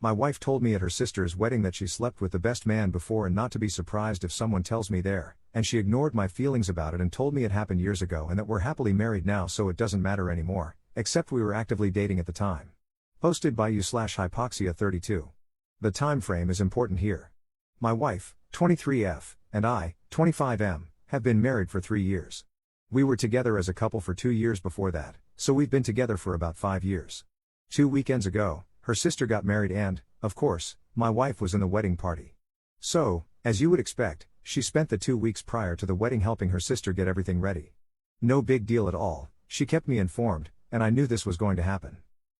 My wife told me at her sister's wedding that she slept with the best man before and not to be surprised if someone tells me there, and she ignored my feelings about it and told me it happened years ago and that we're happily married now, so it doesn't matter anymore, except we were actively dating at the time. Posted by you/hypoxia32. The time frame is important here. My wife, 23F, and I, 25M, have been married for 3 years. We were together as a couple for 2 years before that, so we've been together for about 5 years. 2 weekends ago, her sister got married and, of course, my wife was in the wedding party. So, as you would expect, she spent the 2 weeks prior to the wedding helping her sister get everything ready. No big deal at all, she kept me informed, and I knew this was going to happen.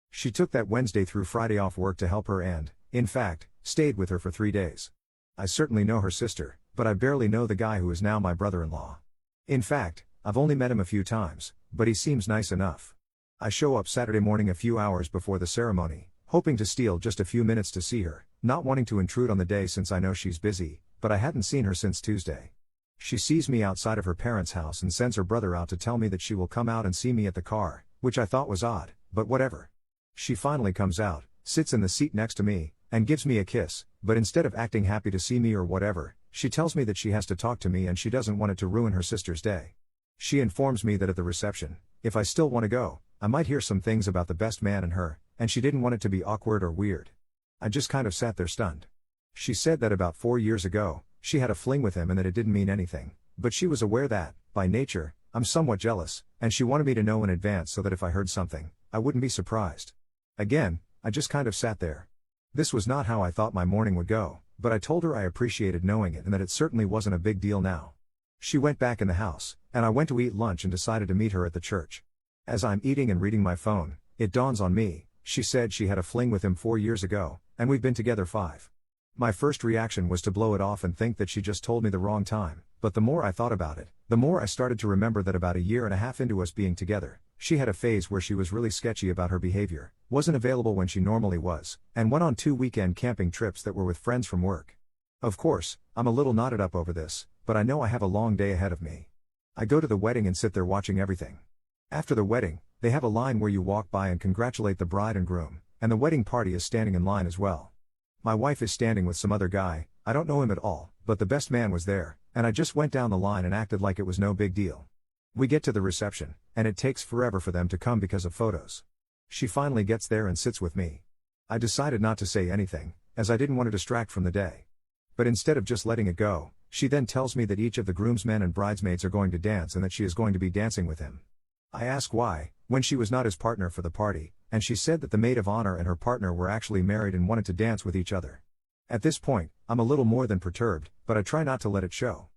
She took that Wednesday through Friday off work to help her and, in fact, stayed with her for 3 days. I certainly know her sister, but I barely know the guy who is now my brother-in-law. In fact, I've only met him a few times, but he seems nice enough. I show up Saturday morning a few hours before the ceremony, hoping to steal just a few minutes to see her, not wanting to intrude on the day since I know she's busy, but I hadn't seen her since Tuesday. She sees me outside of her parents' house and sends her brother out to tell me that she will come out and see me at the car, which I thought was odd, but whatever. She finally comes out, sits in the seat next to me, and gives me a kiss, but instead of acting happy to see me or whatever, she tells me that she has to talk to me and she doesn't want it to ruin her sister's day. She informs me that at the reception, if I still want to go, I might hear some things about the best man and her, and she didn't want it to be awkward or weird. I just kind of sat there stunned. She said that about 4 years ago, she had a fling with him and that it didn't mean anything, but she was aware that, by nature, I'm somewhat jealous, and she wanted me to know in advance so that if I heard something, I wouldn't be surprised. Again, I just kind of sat there. This was not how I thought my morning would go, but I told her I appreciated knowing it and that it certainly wasn't a big deal now. She went back in the house, and I went to eat lunch and decided to meet her at the church. As I'm eating and reading my phone, it dawns on me, she said she had a fling with him 4 years ago, and we've been together 5. My first reaction was to blow it off and think that she just told me the wrong time, but the more I thought about it, the more I started to remember that about 1.5 years into us being together, she had a phase where she was really sketchy about her behavior, wasn't available when she normally was, and went on 2 weekend camping trips that were with friends from work. Of course, I'm a little knotted up over this, but I know I have a long day ahead of me. I go to the wedding and sit there watching everything. After the wedding, they have a line where you walk by and congratulate the bride and groom, and the wedding party is standing in line as well. My wife is standing with some other guy, I don't know him at all, but the best man was there, and I just went down the line and acted like it was no big deal. We get to the reception, and it takes forever for them to come because of photos. She finally gets there and sits with me. I decided not to say anything, as I didn't want to distract from the day. But instead of just letting it go, she then tells me that each of the groomsmen and bridesmaids are going to dance and that she is going to be dancing with him. I ask why, when she was not his partner for the party, and she said that the maid of honor and her partner were actually married and wanted to dance with each other. At this point, I'm a little more than perturbed, but I try not to let it show.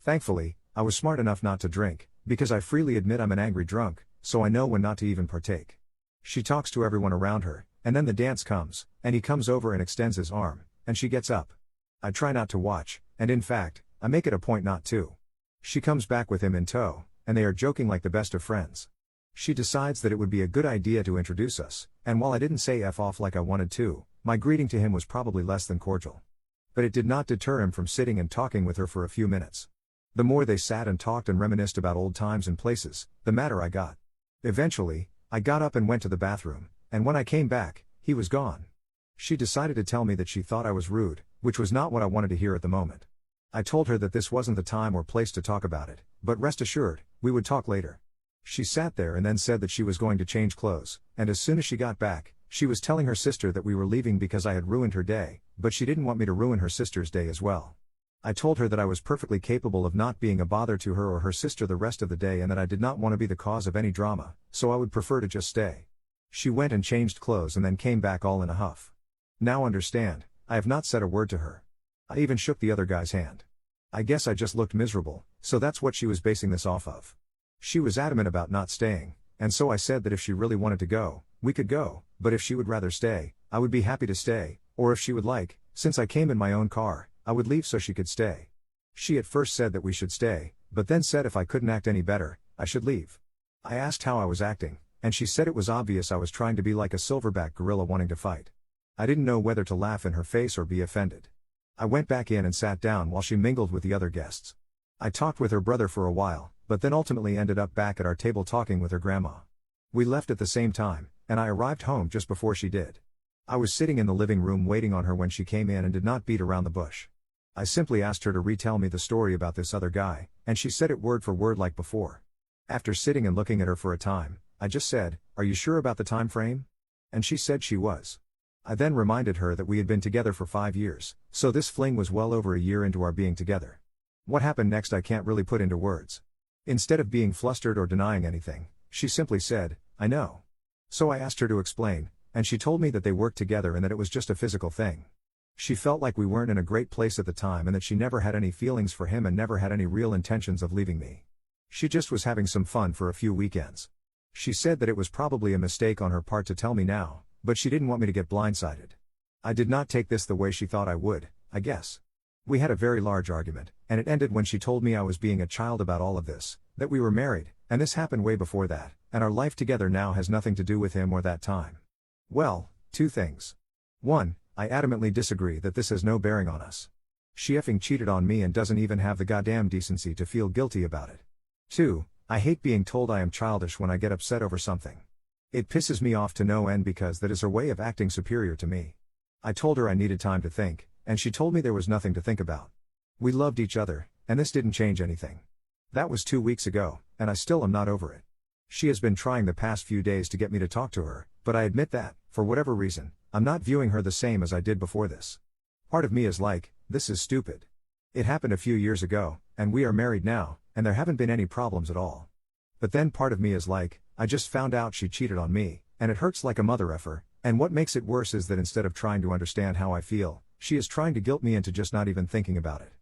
Thankfully, I was smart enough not to drink, because I freely admit I'm an angry drunk, so I know when not to even partake. She talks to everyone around her, and then the dance comes, and he comes over and extends his arm, and she gets up. I try not to watch, and in fact, I make it a point not to. She comes back with him in tow, and they are joking like the best of friends. She decides that it would be a good idea to introduce us, and while I didn't say F off like I wanted to, my greeting to him was probably less than cordial. But it did not deter him from sitting and talking with her for a few minutes. The more they sat and talked and reminisced about old times and places, the madder I got. Eventually, I got up and went to the bathroom, and when I came back, he was gone. She decided to tell me that she thought I was rude, which was not what I wanted to hear at the moment. I told her that this wasn't the time or place to talk about it, but rest assured, we would talk later. She sat there and then said that she was going to change clothes, and as soon as she got back, she was telling her sister that we were leaving because I had ruined her day, but she didn't want me to ruin her sister's day as well. I told her that I was perfectly capable of not being a bother to her or her sister the rest of the day and that I did not want to be the cause of any drama, so I would prefer to just stay. She went and changed clothes and then came back all in a huff. Now understand, I have not said a word to her. I even shook the other guy's hand. I guess I just looked miserable, so that's what she was basing this off of. She was adamant about not staying, and so I said that if she really wanted to go, we could go, but if she would rather stay, I would be happy to stay, or if she would like, since I came in my own car, I would leave so she could stay. She at first said that we should stay, but then said if I couldn't act any better, I should leave. I asked how I was acting, and she said it was obvious I was trying to be like a silverback gorilla wanting to fight. I didn't know whether to laugh in her face or be offended. I went back in and sat down while she mingled with the other guests. I talked with her brother for a while, but then ultimately ended up back at our table talking with her grandma. We left at the same time, and I arrived home just before she did. I was sitting in the living room waiting on her when she came in and did not beat around the bush. I simply asked her to retell me the story about this other guy, and she said it word for word like before. After sitting and looking at her for a time, I just said, "Are you sure about the time frame?" And she said she was. I then reminded her that we had been together for 5 years, so this fling was well over a year into our being together. What happened next I can't really put into words. Instead of being flustered or denying anything, she simply said, "I know." So I asked her to explain, and she told me that they worked together and that it was just a physical thing. She felt like we weren't in a great place at the time and that she never had any feelings for him and never had any real intentions of leaving me. She just was having some fun for a few weekends. She said that it was probably a mistake on her part to tell me now, but she didn't want me to get blindsided. I did not take this the way she thought I would, I guess. We had a very large argument, and it ended when she told me I was being a child about all of this, that we were married, and this happened way before that, and our life together now has nothing to do with him or that time. Well, 2 things. 1, I adamantly disagree that this has no bearing on us. She effing cheated on me and doesn't even have the goddamn decency to feel guilty about it. 2, I hate being told I am childish when I get upset over something. It pisses me off to no end because that is her way of acting superior to me. I told her I needed time to think, and she told me there was nothing to think about. We loved each other, and this didn't change anything. That was 2 weeks ago, and I still am not over it. She has been trying the past few days to get me to talk to her, but I admit that, for whatever reason, I'm not viewing her the same as I did before this. Part of me is like, this is stupid. It happened a few years ago, and we are married now, and there haven't been any problems at all. But then part of me is like, I just found out she cheated on me, and it hurts like a mother effer, and what makes it worse is that instead of trying to understand how I feel, she is trying to guilt me into just not even thinking about it.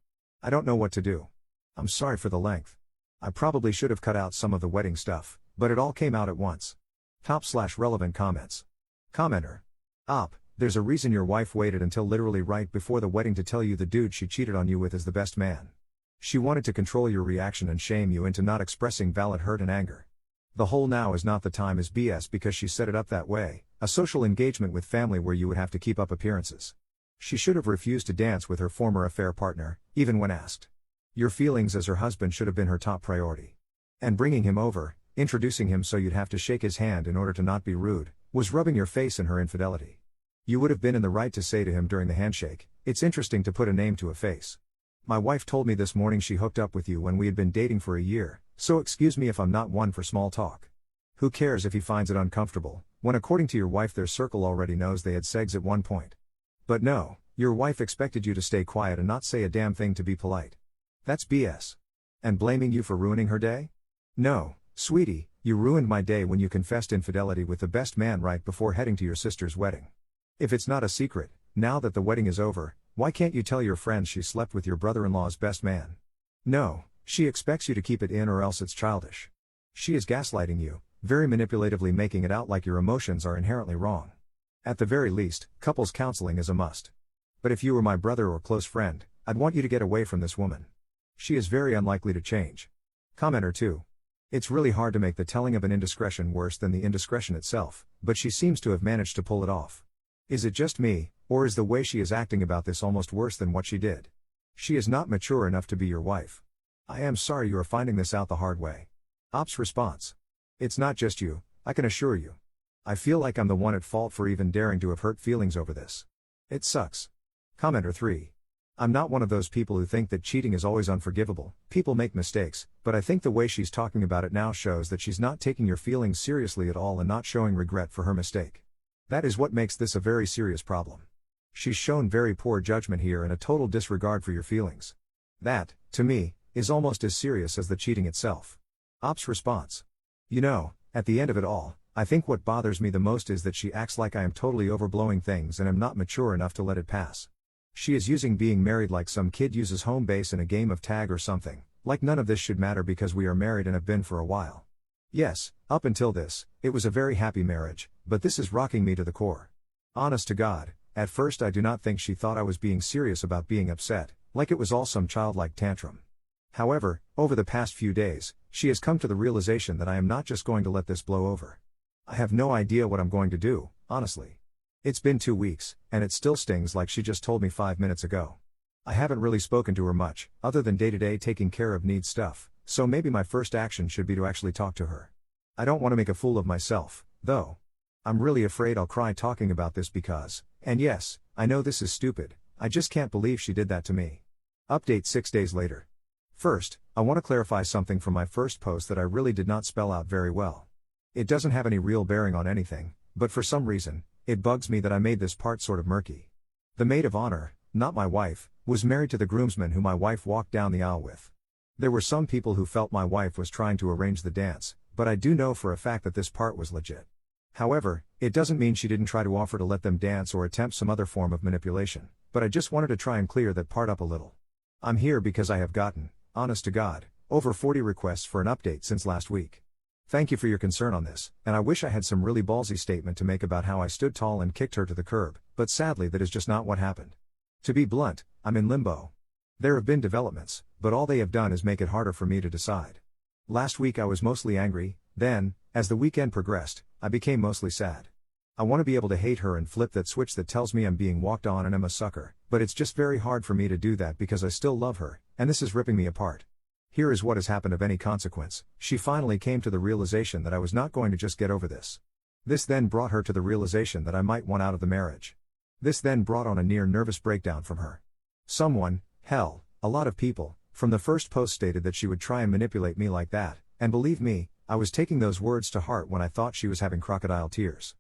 I don't know what to do. I'm sorry for the length. I probably should have cut out some of the wedding stuff, but it all came out at once. /relevant comments. Commenter. There's a reason your wife waited until literally right before the wedding to tell you the dude she cheated on you with is the best man. She wanted to control your reaction and shame you into not expressing valid hurt and anger. The whole "now is not the time" is BS because she set it up that way, a social engagement with family where you would have to keep up appearances. She should have refused to dance with her former affair partner, even when asked. Your feelings as her husband should have been her top priority. And bringing him over, introducing him so you'd have to shake his hand in order to not be rude, was rubbing your face in her infidelity. You would have been in the right to say to him during the handshake, "It's interesting to put a name to a face. My wife told me this morning she hooked up with you when we had been dating for a year, so excuse me if I'm not one for small talk." Who cares if he finds it uncomfortable, when according to your wife their circle already knows they had segs at one point. But no, your wife expected you to stay quiet and not say a damn thing to be polite. That's BS. And blaming you for ruining her day? No, sweetie, you ruined my day when you confessed infidelity with the best man right before heading to your sister's wedding. If it's not a secret, now that the wedding is over, why can't you tell your friends she slept with your brother-in-law's best man? No, she expects you to keep it in or else it's childish. She is gaslighting you, very manipulatively making it out like your emotions are inherently wrong. At the very least, couples counseling is a must. But if you were my brother or close friend, I'd want you to get away from this woman. She is very unlikely to change. Commenter 2. It's really hard to make the telling of an indiscretion worse than the indiscretion itself, but she seems to have managed to pull it off. Is it just me, or is the way she is acting about this almost worse than what she did? She is not mature enough to be your wife. I am sorry you are finding this out the hard way. Response. It's not just you, I can assure you. I feel like I'm the one at fault for even daring to have hurt feelings over this. It sucks. Commenter 3. I'm not one of those people who think that cheating is always unforgivable. People make mistakes, but I think the way she's talking about it now shows that she's not taking your feelings seriously at all and not showing regret for her mistake. That is what makes this a very serious problem. She's shown very poor judgment here and a total disregard for your feelings. That, to me, is almost as serious as the cheating itself. Response. You know, at the end of it all, I think what bothers me the most is that she acts like I am totally overblowing things and am not mature enough to let it pass. She is using being married like some kid uses home base in a game of tag or something, like none of this should matter because we are married and have been for a while. Yes, up until this, it was a very happy marriage, but this is rocking me to the core. Honest to God, at first I do not think she thought I was being serious about being upset, like it was all some childlike tantrum. However, over the past few days, she has come to the realization that I am not just going to let this blow over. I have no idea what I'm going to do, honestly. It's been 2 weeks, and it still stings like she just told me 5 minutes ago. I haven't really spoken to her much, other than day-to-day taking care of needs stuff, so maybe my first action should be to actually talk to her. I don't want to make a fool of myself, though. I'm really afraid I'll cry talking about this because, and yes, I know this is stupid, I just can't believe she did that to me. Update 6 days later. First, I want to clarify something from my first post that I really did not spell out very well. It doesn't have any real bearing on anything, but for some reason, it bugs me that I made this part sort of murky. The maid of honor, not my wife, was married to the groomsman who my wife walked down the aisle with. There were some people who felt my wife was trying to arrange the dance, but I do know for a fact that this part was legit. However, it doesn't mean she didn't try to offer to let them dance or attempt some other form of manipulation, but I just wanted to try and clear that part up a little. I'm here because I have gotten, honest to God, over 40 requests for an update since last week. Thank you for your concern on this, and I wish I had some really ballsy statement to make about how I stood tall and kicked her to the curb, but sadly that is just not what happened. To be blunt, I'm in limbo. There have been developments, but all they have done is make it harder for me to decide. Last week I was mostly angry, then, as the weekend progressed, I became mostly sad. I want to be able to hate her and flip that switch that tells me I'm being walked on and I'm a sucker, but it's just very hard for me to do that because I still love her, and this is ripping me apart. Here is what has happened of any consequence. She finally came to the realization that I was not going to just get over this. This then brought her to the realization that I might want out of the marriage. This then brought on a near nervous breakdown from her. Someone, hell, a lot of people, from the first post stated that she would try and manipulate me like that, and believe me, I was taking those words to heart when I thought she was having crocodile tears.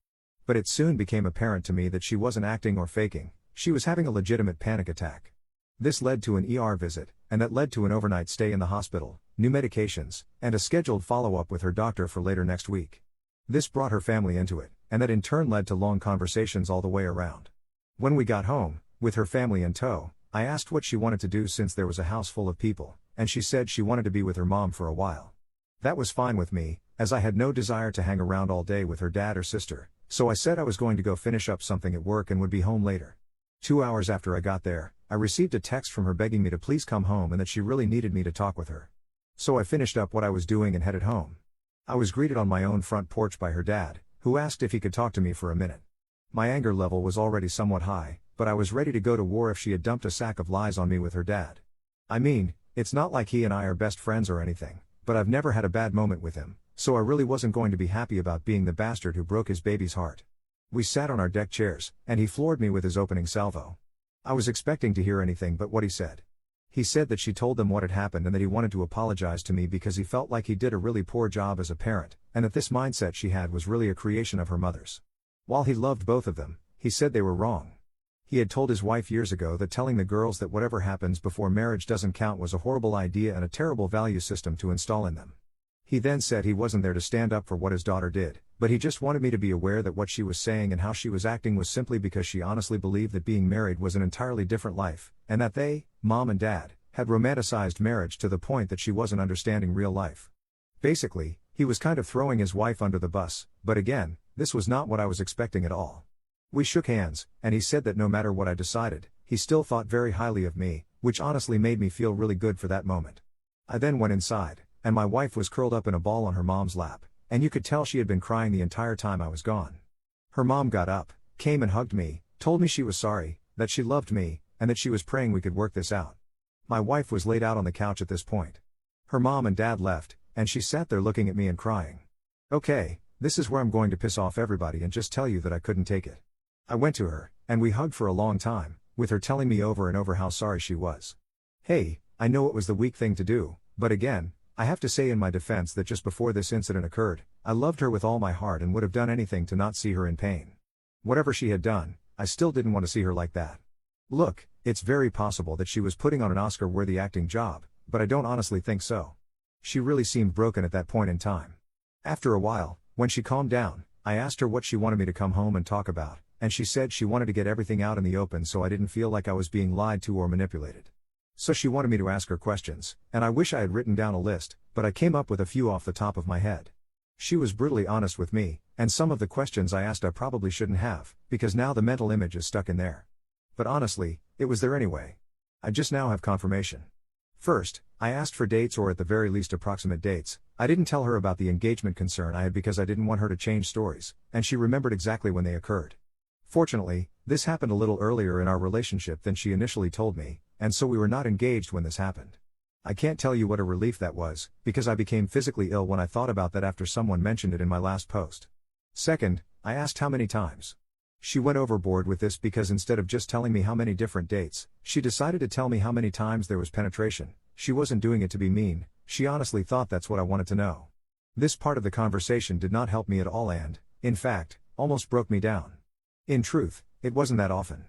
But it soon became apparent to me that she wasn't acting or faking, she was having a legitimate panic attack. This led to an ER visit, and that led to an overnight stay in the hospital, new medications, and a scheduled follow-up with her doctor for later next week. This brought her family into it, and that in turn led to long conversations all the way around. When we got home, with her family in tow, I asked what she wanted to do since there was a house full of people, and she said she wanted to be with her mom for a while. That was fine with me, as I had no desire to hang around all day with her dad or sister, so I said I was going to go finish up something at work and would be home later. 2 hours after I got there, I received a text from her begging me to please come home and that she really needed me to talk with her. So I finished up what I was doing and headed home. I was greeted on my own front porch by her dad, who asked if he could talk to me for a minute. My anger level was already somewhat high, but I was ready to go to war if she had dumped a sack of lies on me with her dad. I mean, it's not like he and I are best friends or anything, but I've never had a bad moment with him, so I really wasn't going to be happy about being the bastard who broke his baby's heart. We sat on our deck chairs, and he floored me with his opening salvo. I was expecting to hear anything but what he said. He said that she told them what had happened and that he wanted to apologize to me because he felt like he did a really poor job as a parent, and that this mindset she had was really a creation of her mother's. While he loved both of them, he said they were wrong. He had told his wife years ago that telling the girls that whatever happens before marriage doesn't count was a horrible idea and a terrible value system to install in them. He then said he wasn't there to stand up for what his daughter did, but he just wanted me to be aware that what she was saying and how she was acting was simply because she honestly believed that being married was an entirely different life, and that they, mom and dad, had romanticized marriage to the point that she wasn't understanding real life. Basically, he was kind of throwing his wife under the bus, but again, this was not what I was expecting at all. We shook hands, and he said that no matter what I decided, he still thought very highly of me, which honestly made me feel really good for that moment. I then went inside, and my wife was curled up in a ball on her mom's lap, and you could tell she had been crying the entire time I was gone. Her mom got up, came and hugged me, told me she was sorry, that she loved me, and that she was praying we could work this out. My wife was laid out on the couch at this point. Her mom and dad left, and she sat there looking at me and crying. Okay, this is where I'm going to piss off everybody and just tell you that I couldn't take it. I went to her, and we hugged for a long time, with her telling me over and over how sorry she was. Hey, I know it was the weak thing to do, but again, I have to say in my defense that just before this incident occurred, I loved her with all my heart and would have done anything to not see her in pain. Whatever she had done, I still didn't want to see her like that. Look, it's very possible that she was putting on an Oscar-worthy acting job, but I don't honestly think so. She really seemed broken at that point in time. After a while, when she calmed down, I asked her what she wanted me to come home and talk about, and she said she wanted to get everything out in the open so I didn't feel like I was being lied to or manipulated. So she wanted me to ask her questions, and I wish I had written down a list, but I came up with a few off the top of my head. She was brutally honest with me, and some of the questions I asked I probably shouldn't have, because now the mental image is stuck in there. But honestly, it was there anyway. I just now have confirmation. First, I asked for dates or at the very least approximate dates. I didn't tell her about the engagement concern I had because I didn't want her to change stories, and she remembered exactly when they occurred. Fortunately, this happened a little earlier in our relationship than she initially told me, and so we were not engaged when this happened. I can't tell you what a relief that was, because I became physically ill when I thought about that after someone mentioned it in my last post. Second, I asked how many times. She went overboard with this because instead of just telling me how many different dates, she decided to tell me how many times there was penetration. She wasn't doing it to be mean, she honestly thought that's what I wanted to know. This part of the conversation did not help me at all and, in fact, almost broke me down. In truth, it wasn't that often.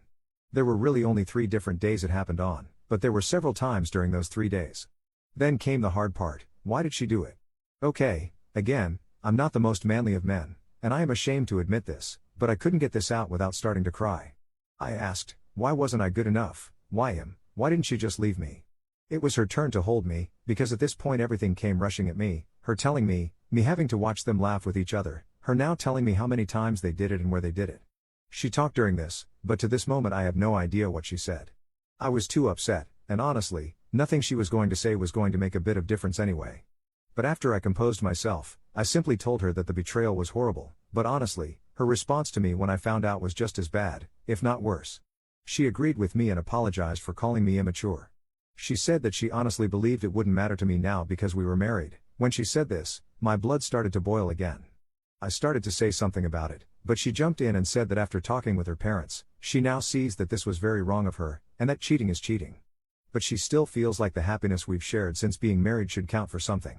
There were really only 3 different days it happened on, but there were several times during those 3 days. Then came the hard part: why did she do it? Okay, again, I'm not the most manly of men, and I am ashamed to admit this, but I couldn't get this out without starting to cry. I asked, why wasn't I good enough? Why him? Why didn't she just leave me? It was her turn to hold me, because at this point everything came rushing at me, her telling me having to watch them laugh with each other, her now telling me how many times they did it and where they did it. She talked during this, but to this moment I have no idea what she said. I was too upset, and honestly, nothing she was going to say was going to make a bit of difference anyway. But after I composed myself, I simply told her that the betrayal was horrible, but honestly, her response to me when I found out was just as bad, if not worse. She agreed with me and apologized for calling me immature. She said that she honestly believed it wouldn't matter to me now because we were married. When she said this, my blood started to boil again. I started to say something about it, but she jumped in and said that after talking with her parents, she now sees that this was very wrong of her, and that cheating is cheating. But she still feels like the happiness we've shared since being married should count for something.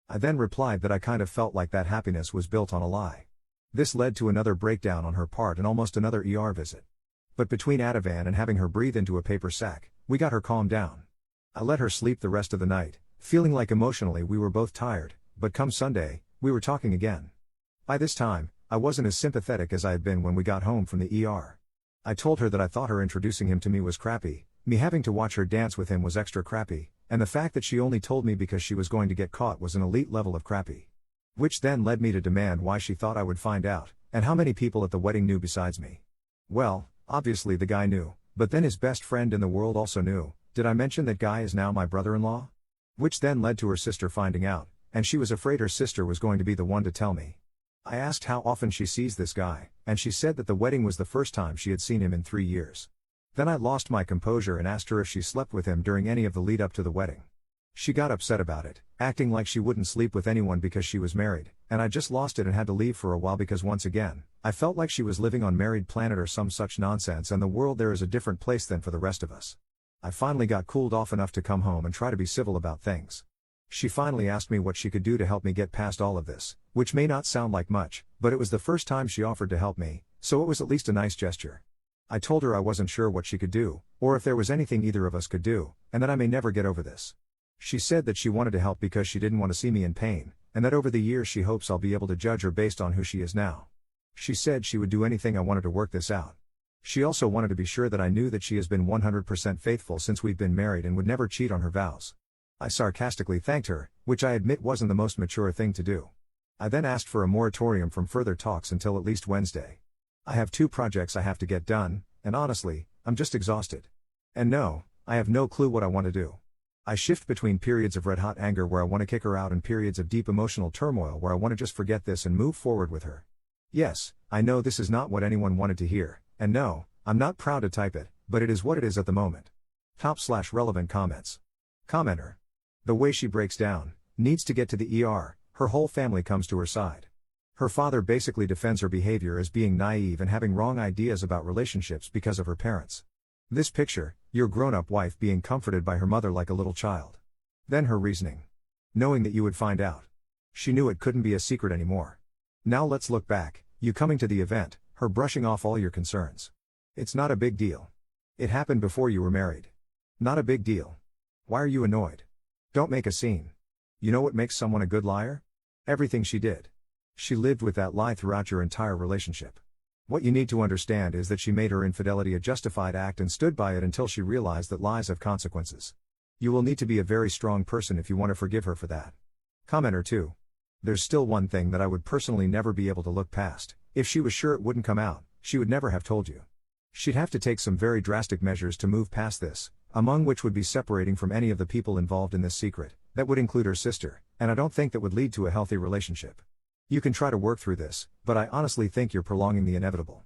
I then replied that I kind of felt like that happiness was built on a lie. This led to another breakdown on her part and almost another ER visit. But between Ativan and having her breathe into a paper sack, we got her calmed down. I let her sleep the rest of the night, feeling like emotionally we were both tired, but come Sunday, we were talking again. By this time, I wasn't as sympathetic as I had been when we got home from the ER. I told her that I thought her introducing him to me was crappy, me having to watch her dance with him was extra crappy, and the fact that she only told me because she was going to get caught was an elite level of crappy. Which then led me to demand why she thought I would find out, and how many people at the wedding knew besides me. Well, obviously the guy knew, but then his best friend in the world also knew. Did I mention that guy is now my brother-in-law? Which then led to her sister finding out, and she was afraid her sister was going to be the one to tell me. I asked how often she sees this guy, and she said that the wedding was the first time she had seen him in 3 years. Then I lost my composure and asked her if she slept with him during any of the lead up to the wedding. She got upset about it, acting like she wouldn't sleep with anyone because she was married, and I just lost it and had to leave for a while because once again, I felt like she was living on Married Planet or some such nonsense and the world there is a different place than for the rest of us. I finally got cooled off enough to come home and try to be civil about things. She finally asked me what she could do to help me get past all of this, which may not sound like much, but it was the first time she offered to help me, so it was at least a nice gesture. I told her I wasn't sure what she could do, or if there was anything either of us could do, and that I may never get over this. She said that she wanted to help because she didn't want to see me in pain, and that over the years she hopes I'll be able to judge her based on who she is now. She said she would do anything I wanted to work this out. She also wanted to be sure that I knew that she has been 100% faithful since we've been married and would never cheat on her vows. I sarcastically thanked her, which I admit wasn't the most mature thing to do. I then asked for a moratorium from further talks until at least Wednesday. I have 2 projects I have to get done, and honestly, I'm just exhausted. And no, I have no clue what I want to do. I shift between periods of red-hot anger where I want to kick her out and periods of deep emotional turmoil where I want to just forget this and move forward with her. Yes, I know this is not what anyone wanted to hear, and no, I'm not proud to type it, but it is what it is at the moment. /relevant comments. Commenter. The way she breaks down, needs to get to the ER, her whole family comes to her side. Her father basically defends her behavior as being naive and having wrong ideas about relationships because of her parents. This picture, your grown-up wife being comforted by her mother like a little child. Then her reasoning. Knowing that you would find out. She knew it couldn't be a secret anymore. Now let's look back, you coming to the event, her brushing off all your concerns. It's not a big deal. It happened before you were married. Not a big deal. Why are you annoyed? Don't make a scene. You know what makes someone a good liar? Everything she did. She lived with that lie throughout your entire relationship. What you need to understand is that she made her infidelity a justified act and stood by it until she realized that lies have consequences. You will need to be a very strong person if you want to forgive her for that. Commenter 2. There's still one thing that I would personally never be able to look past. If she was sure it wouldn't come out, she would never have told you. She'd have to take some very drastic measures to move past this, among which would be separating from any of the people involved in this secret. That would include her sister, and I don't think that would lead to a healthy relationship. You can try to work through this, but I honestly think you're prolonging the inevitable.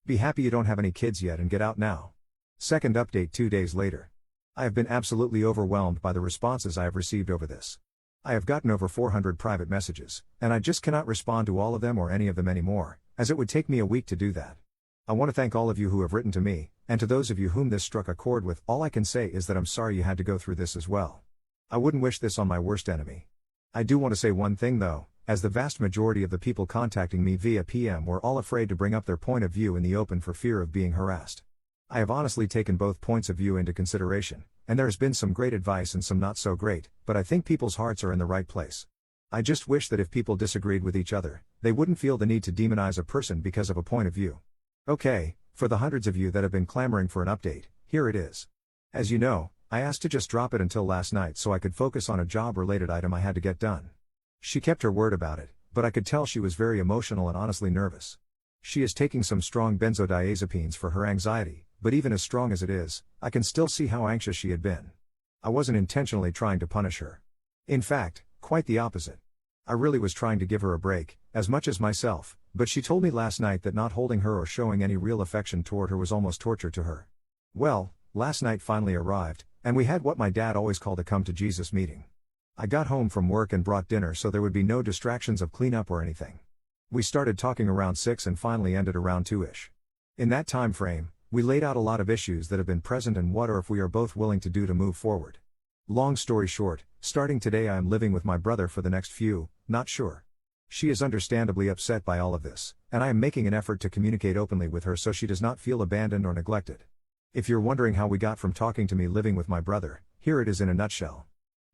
Be happy you don't have any kids yet and get out now. Second update 2 days later. I have been absolutely overwhelmed by the responses I have received over this. I have gotten over 400 private messages, and I just cannot respond to all of them or any of them anymore, as it would take me a week to do that. I want to thank all of you who have written to me, and to those of you whom this struck a chord with, all I can say is that I'm sorry you had to go through this as well. I wouldn't wish this on my worst enemy. I do want to say one thing though, as the vast majority of the people contacting me via PM were all afraid to bring up their point of view in the open for fear of being harassed. I have honestly taken both points of view into consideration, and there has been some great advice and some not so great, but I think people's hearts are in the right place. I just wish that if people disagreed with each other, they wouldn't feel the need to demonize a person because of a point of view. Okay, for the hundreds of you that have been clamoring for an update, here it is. As you know, I asked to just drop it until last night so I could focus on a job-related item I had to get done. She kept her word about it, but I could tell she was very emotional and honestly nervous. She is taking some strong benzodiazepines for her anxiety, but even as strong as it is, I can still see how anxious she had been. I wasn't intentionally trying to punish her. In fact, quite the opposite. I really was trying to give her a break, as much as myself, but she told me last night that not holding her or showing any real affection toward her was almost torture to her. Well, last night finally arrived, and we had what my dad always called a come to Jesus meeting. I got home from work and brought dinner so there would be no distractions of cleanup or anything. We started talking around 6 and finally ended around 2ish. In that time frame, we laid out a lot of issues that have been present and what or if we are both willing to do to move forward. Long story short, starting today I am living with my brother for the next few, not sure. She is understandably upset by all of this, and I am making an effort to communicate openly with her so she does not feel abandoned or neglected. If you're wondering how we got from talking to me living with my brother, here it is in a nutshell.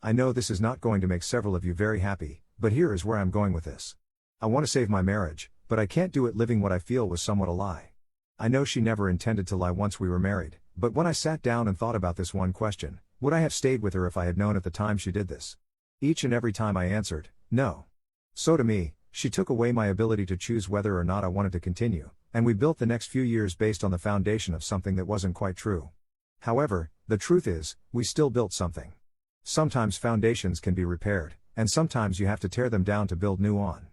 I know this is not going to make several of you very happy, but here is where I'm going with this. I want to save my marriage, but I can't do it living what I feel was somewhat a lie. I know she never intended to lie once we were married, but when I sat down and thought about this one question, would I have stayed with her if I had known at the time she did this? Each and every time I answered, no. So to me, she took away my ability to choose whether or not I wanted to continue, and we built the next few years based on the foundation of something that wasn't quite true. However, the truth is, we still built something. Sometimes foundations can be repaired, and sometimes you have to tear them down to build new on.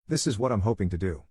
This is what I'm hoping to do.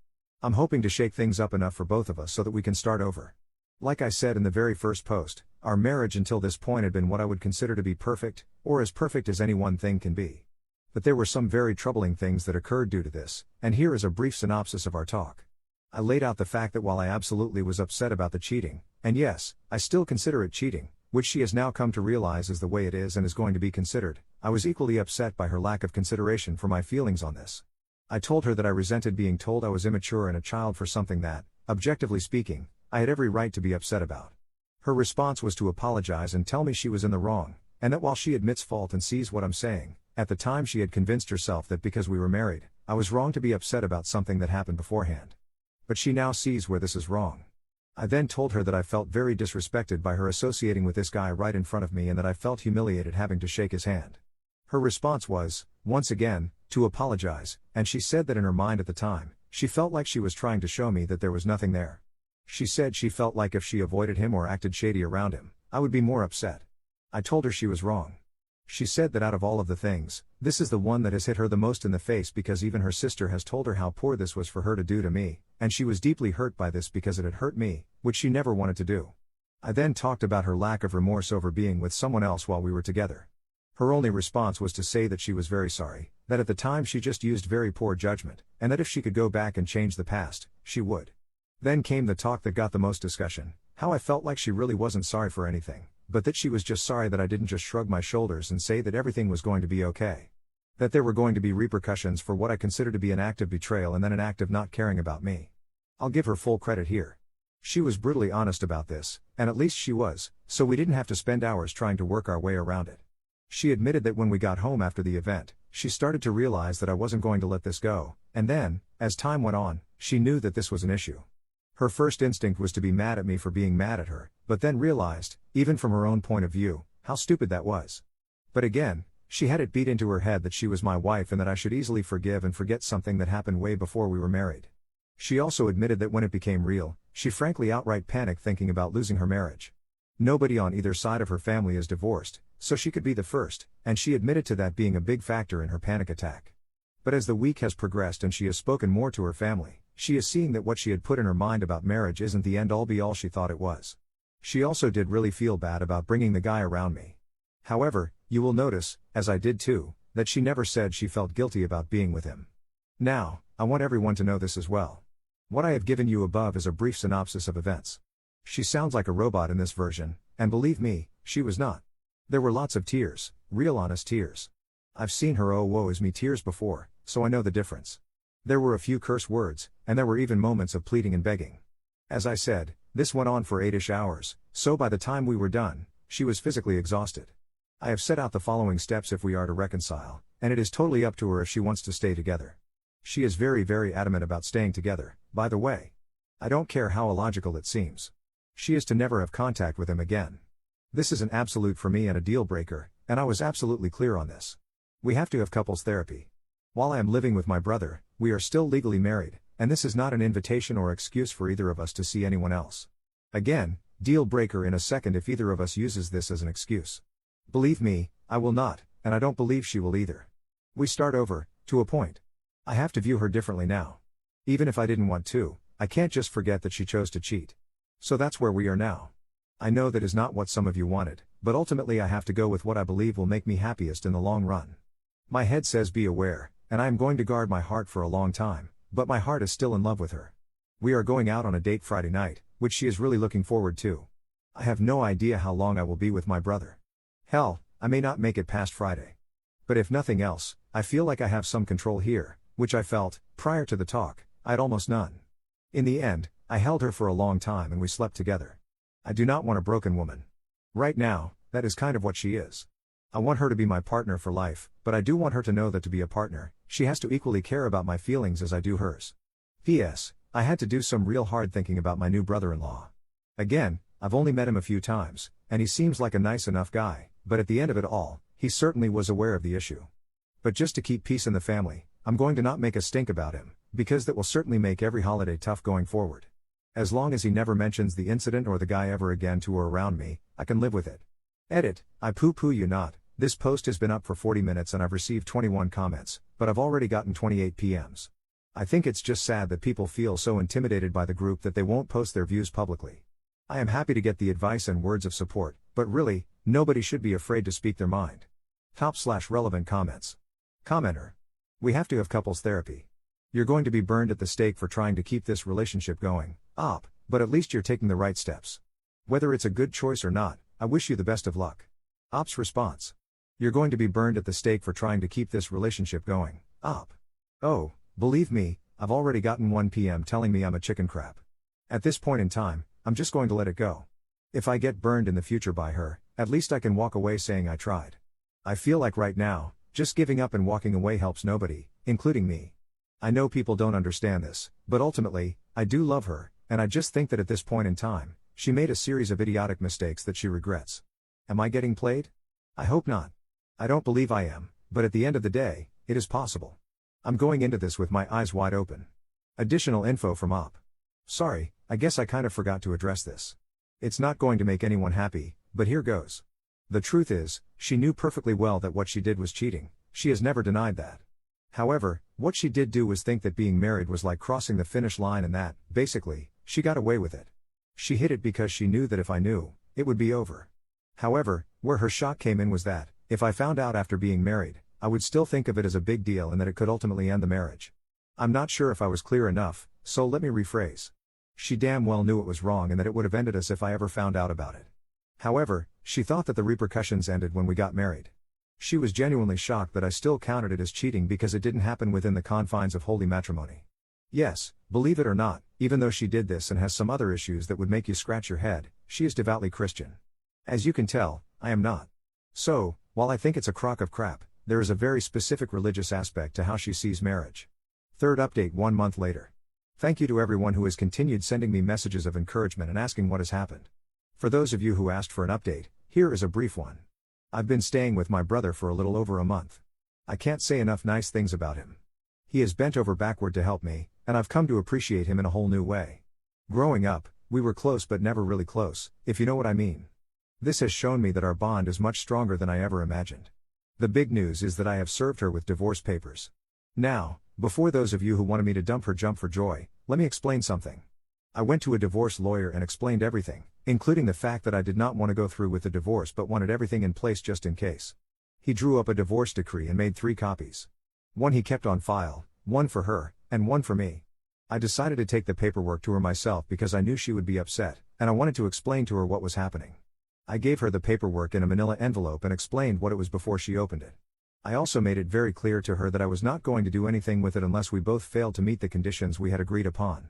I'm hoping to shake things up enough for both of us so that we can start over. Like I said in the very first post, our marriage until this point had been what I would consider to be perfect, or as perfect as any one thing can be. But there were some very troubling things that occurred due to this, and here is a brief synopsis of our talk. I laid out the fact that while I absolutely was upset about the cheating, and yes, I still consider it cheating, which she has now come to realize is the way it is and is going to be considered, I was equally upset by her lack of consideration for my feelings on this. I told her that I resented being told I was immature and a child for something that, objectively speaking, I had every right to be upset about. Her response was to apologize and tell me she was in the wrong, and that while she admits fault and sees what I'm saying, at the time she had convinced herself that because we were married, I was wrong to be upset about something that happened beforehand. But she now sees where this is wrong. I then told her that I felt very disrespected by her associating with this guy right in front of me and that I felt humiliated having to shake his hand. Her response was, once again, to apologize, and she said that in her mind at the time, she felt like she was trying to show me that there was nothing there. She said she felt like if she avoided him or acted shady around him, I would be more upset. I told her she was wrong. She said that out of all of the things, this is the one that has hit her the most in the face because even her sister has told her how poor this was for her to do to me, and she was deeply hurt by this because it had hurt me, which she never wanted to do. I then talked about her lack of remorse over being with someone else while we were together. Her only response was to say that she was very sorry, that at the time she just used very poor judgment, and that if she could go back and change the past, she would. Then came the talk that got the most discussion, how I felt like she really wasn't sorry for anything, but that she was just sorry that I didn't just shrug my shoulders and say that everything was going to be okay. That there were going to be repercussions for what I consider to be an act of betrayal and then an act of not caring about me. I'll give her full credit here. She was brutally honest about this, and at least she was, so we didn't have to spend hours trying to work our way around it. She admitted that when we got home after the event, she started to realize that I wasn't going to let this go, and then, as time went on, she knew that this was an issue. Her first instinct was to be mad at me for being mad at her, but then realized, even from her own point of view, how stupid that was. But again, she had it beat into her head that she was my wife and that I should easily forgive and forget something that happened way before we were married. She also admitted that when it became real, she frankly outright panicked thinking about losing her marriage. Nobody on either side of her family is divorced, so she could be the first, and she admitted to that being a big factor in her panic attack. But as the week has progressed and she has spoken more to her family, she is seeing that what she had put in her mind about marriage isn't the end-all be-all she thought it was. She also did really feel bad about bringing the guy around me. However, you will notice, as I did too, that she never said she felt guilty about being with him. Now, I want everyone to know this as well. What I have given you above is a brief synopsis of events. She sounds like a robot in this version, and believe me, she was not. There were lots of tears, real honest tears. I've seen her oh woe is me tears before, so I know the difference. There were a few curse words, and there were even moments of pleading and begging. As I said, this went on for 8-ish hours, so by the time we were done, she was physically exhausted. I have set out the following steps if we are to reconcile, and it is totally up to her if she wants to stay together. She is very, very adamant about staying together, by the way. I don't care how illogical it seems. She is to never have contact with him again. This is an absolute for me and a deal breaker, and I was absolutely clear on this. We have to have couples therapy. While I am living with my brother, we are still legally married, and this is not an invitation or excuse for either of us to see anyone else. Again, deal breaker in a second if either of us uses this as an excuse. Believe me, I will not, and I don't believe she will either. We start over, to a point. I have to view her differently now. Even if I didn't want to, I can't just forget that she chose to cheat. So that's where we are now. I know that is not what some of you wanted, but ultimately I have to go with what I believe will make me happiest in the long run. My head says be aware, and I am going to guard my heart for a long time, but my heart is still in love with her. We are going out on a date Friday night, which she is really looking forward to. I have no idea how long I will be with my brother. Hell, I may not make it past Friday. But if nothing else, I feel like I have some control here, which I felt, prior to the talk, I had almost none. In the end, I held her for a long time and we slept together. I do not want a broken woman. Right now, that is kind of what she is. I want her to be my partner for life, but I do want her to know that to be a partner, she has to equally care about my feelings as I do hers. P.S. I had to do some real hard thinking about my new brother-in-law. Again, I've only met him a few times, and he seems like a nice enough guy, but at the end of it all, he certainly was aware of the issue. But just to keep peace in the family, I'm going to not make a stink about him, because that will certainly make every holiday tough going forward. As long as he never mentions the incident or the guy ever again to or around me, I can live with it. Edit, I poo-poo you not. This post has been up for 40 minutes and I've received 21 comments, but I've already gotten 28 PMs. I think it's just sad that people feel so intimidated by the group that they won't post their views publicly. I am happy to get the advice and words of support, but really, nobody should be afraid to speak their mind. Top/relevant comments. Commenter. We have to have couples therapy. You're going to be burned at the stake for trying to keep this relationship going, but at least you're taking the right steps. Whether it's a good choice or not, I wish you the best of luck. Op's response. You're going to be burned at the stake for trying to keep this relationship going, Oh, believe me, I've already gotten 1 PM telling me I'm a chicken crap. At this point in time, I'm just going to let it go. If I get burned in the future by her, at least I can walk away saying I tried. I feel like right now, just giving up and walking away helps nobody, including me. I know people don't understand this, but ultimately, I do love her, and I just think that at this point in time, she made a series of idiotic mistakes that she regrets. Am I getting played? I hope not. I don't believe I am, but at the end of the day, it is possible. I'm going into this with my eyes wide open. Additional info from Op. Sorry, I guess I kind of forgot to address this. It's not going to make anyone happy, but here goes. The truth is, she knew perfectly well that what she did was cheating. She has never denied that. However, what she did do was think that being married was like crossing the finish line and that, basically, she got away with it. She hid it because she knew that if I knew, it would be over. However, where her shock came in was that, if I found out after being married, I would still think of it as a big deal and that it could ultimately end the marriage. I'm not sure if I was clear enough, so let me rephrase. She damn well knew it was wrong and that it would have ended us if I ever found out about it. However, she thought that the repercussions ended when we got married. She was genuinely shocked that I still counted it as cheating because it didn't happen within the confines of holy matrimony. Yes, believe it or not, even though she did this and has some other issues that would make you scratch your head, she is devoutly Christian. As you can tell, I am not. So, while I think it's a crock of crap, there is a very specific religious aspect to how she sees marriage. Third update 1 month later. Thank you to everyone who has continued sending me messages of encouragement and asking what has happened. For those of you who asked for an update, here is a brief one. I've been staying with my brother for a little over a month. I can't say enough nice things about him. He has bent over backward to help me, and I've come to appreciate him in a whole new way. Growing up, we were close but never really close, if you know what I mean. This has shown me that our bond is much stronger than I ever imagined. The big news is that I have served her with divorce papers. Now, before those of you who wanted me to dump her jump for joy, let me explain something. I went to a divorce lawyer and explained everything, including the fact that I did not want to go through with the divorce but wanted everything in place just in case. He drew up a divorce decree and made 3 copies. One he kept on file, one for her, and one for me. I decided to take the paperwork to her myself because I knew she would be upset, and I wanted to explain to her what was happening. I gave her the paperwork in a manila envelope and explained what it was before she opened it. I also made it very clear to her that I was not going to do anything with it unless we both failed to meet the conditions we had agreed upon.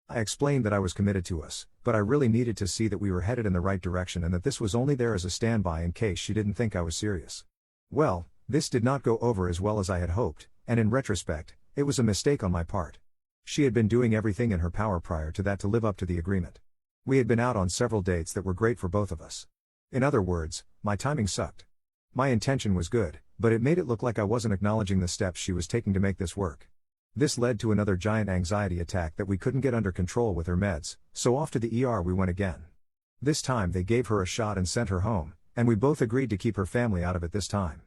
I explained that I was committed to us, but I really needed to see that we were headed in the right direction and that this was only there as a standby in case she didn't think I was serious. Well, this did not go over as well as I had hoped, and in retrospect, it was a mistake on my part. She had been doing everything in her power prior to that to live up to the agreement. We had been out on several dates that were great for both of us. In other words, my timing sucked. My intention was good, but it made it look like I wasn't acknowledging the steps she was taking to make this work. This led to another giant anxiety attack that we couldn't get under control with her meds, so off to the ER we went again. This time they gave her a shot and sent her home, and we both agreed to keep her family out of it this time.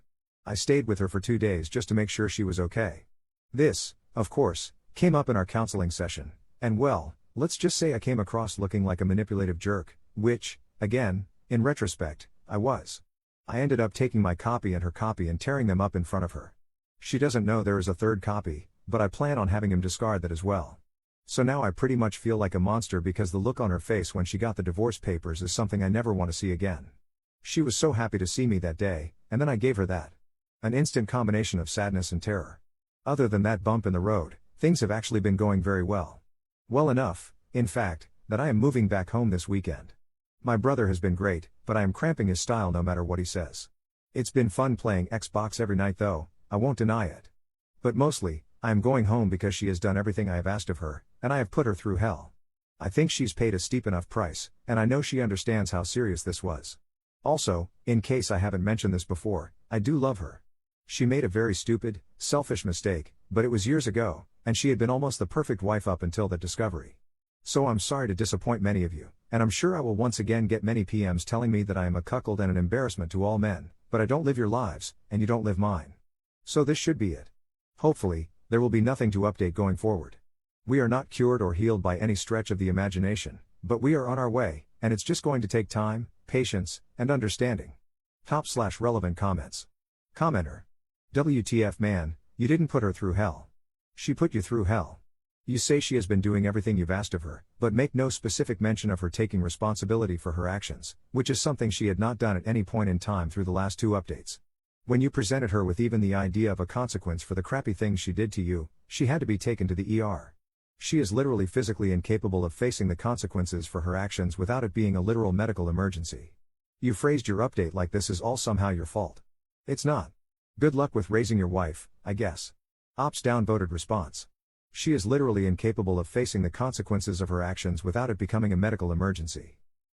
I stayed with her for 2 days just to make sure she was okay. This, of course, came up in our counseling session, and well, let's just say I came across looking like a manipulative jerk, which, again, in retrospect, I was. I ended up taking my copy and her copy and tearing them up in front of her. She doesn't know there is a third copy, but I plan on having him discard that as well. So now I pretty much feel like a monster because the look on her face when she got the divorce papers is something I never want to see again. She was so happy to see me that day, and then I gave her that. An instant combination of sadness and terror. Other than that bump in the road, things have actually been going very well. Well enough, in fact, that I am moving back home this weekend. My brother has been great, but I am cramping his style no matter what he says. It's been fun playing Xbox every night though, I won't deny it. But mostly, I am going home because she has done everything I have asked of her, and I have put her through hell. I think she's paid a steep enough price, and I know she understands how serious this was. Also, in case I haven't mentioned this before, I do love her. She made a very stupid, selfish mistake, but it was years ago, and she had been almost the perfect wife up until that discovery. So I'm sorry to disappoint many of you, and I'm sure I will once again get many PMs telling me that I am a cuckold and an embarrassment to all men, but I don't live your lives, and you don't live mine. So this should be it. Hopefully, there will be nothing to update going forward. We are not cured or healed by any stretch of the imagination, but we are on our way, and it's just going to take time, patience, and understanding. /relevant comments. Commenter. WTF man, you didn't put her through hell. She put you through hell. You say she has been doing everything you've asked of her, but make no specific mention of her taking responsibility for her actions, which is something she had not done at any point in time through the last 2 updates. When you presented her with even the idea of a consequence for the crappy things she did to you, she had to be taken to the ER. She is literally physically incapable of facing the consequences for her actions without it being a literal medical emergency. You phrased your update like this is all somehow your fault. It's not. Good luck with raising your wife, I guess. Ops downvoted response. She is literally incapable of facing the consequences of her actions without it becoming a medical emergency.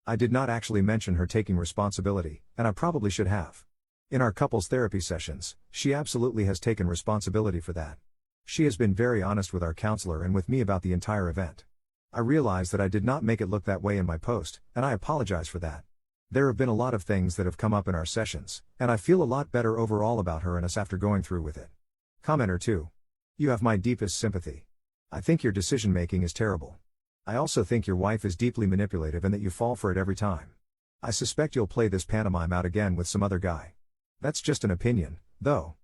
I did not actually mention her taking responsibility, and I probably should have. In our couples therapy sessions, she absolutely has taken responsibility for that. She has been very honest with our counselor and with me about the entire event. I realize that I did not make it look that way in my post, and I apologize for that. There have been a lot of things that have come up in our sessions, and I feel a lot better overall about her and us after going through with it. Commenter 2. You have my deepest sympathy. I think your decision making is terrible. I also think your wife is deeply manipulative and that you fall for it every time. I suspect you'll play this pantomime out again with some other guy. That's just an opinion, though.